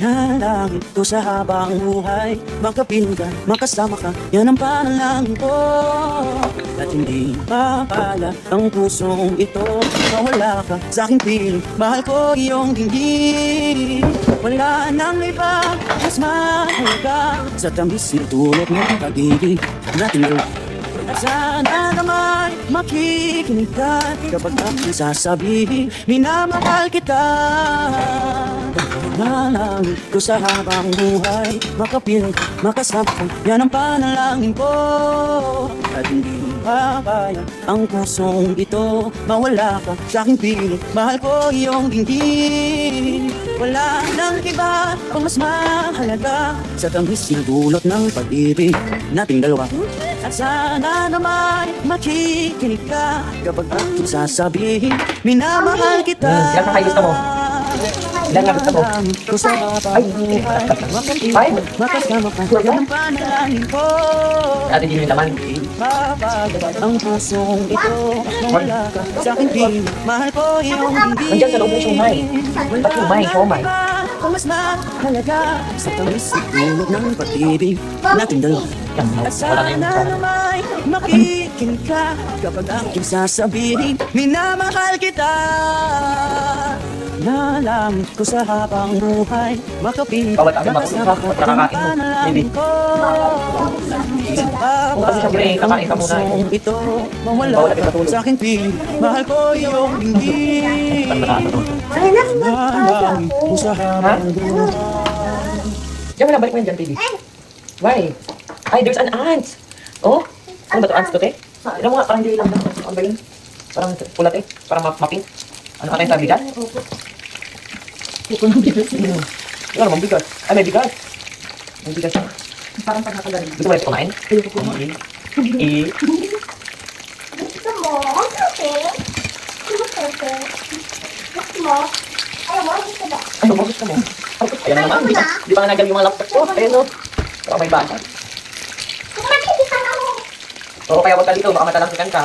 Nalangin ko sa habang buhay, makapiling ka, makasama ka, yan ang panalangin ko. At hindi papala ang pusong ito, mawala ka sa aking piling, mahal ko iyong dinggin. Wala nang iba, mas mahalaga sa tamis na tulad ng pag-ibig natin doon. At sana naman makikinig ka kapag aking sasabihin, minamahal kita. Nalangin ko sa habang buhay, makapiling, makasama ko, yan ang panalangin ko. At hindi papayag ang pusong ito, mawala ka sa aking piling, mahal ko iyong dinggin. Wala nang iba ang mas mahalaga sa tamis na dulot ng pag-ibig nating dalawa. At sana naman makikinig ka kapag aking sasabihin, minamahal kita. Ilan ang gusto mo? Ilan nga gusto mo? Ay! Makasama ka, yan ang panalangin ko. Ate, di mo yung laman. Ang pusong ito, mawala ka sa aking piling, mahal ko iyong dinggin. Nandiyan sa loob ng siomay. Ba't siomay? Siomay. Kung mas mahalaga sa tamis na tulog ng pag-ibig nating dalawa. At sana naman makikinig ka kapag aking sasabihin, minamahal kita. Nalangin ko sa habang buhay, makapiling, Bawat aking makasama ko, yan ang panalangin ko. Kasi siyempre, kakain ka muna. Ito, mawala sa aking piling, mahal ko iyong dinggin. Nalangin ko sa habang buhay. Diyan mo lang, balik mo yan dyan, baby. Why? Ay, there's an ant. Oh? Ano ba ito? Ants to, te? Tignan mo nga, parang hindi lang. Ano ba yun? Parang pulat eh. Parang mapink. Ano ka tayo sa bigat? Ikaw naman bigat. Ay, may bigat. May bigat siya. Parang pag nakagaling. Gusto mo rin ito kumain? Ayoko kumain. Gusto mo? Okay. Okay. Gusto mo? Ayaw mo? Gusto ba? Ano ba gusto mo? Ayan na naman. Di ba nga nagal yung mga laptop ko? Ayan o. Baka may bata. Kung nakikisan ako. Oo, kaya wag ka dito. Baka matalangkikan ka.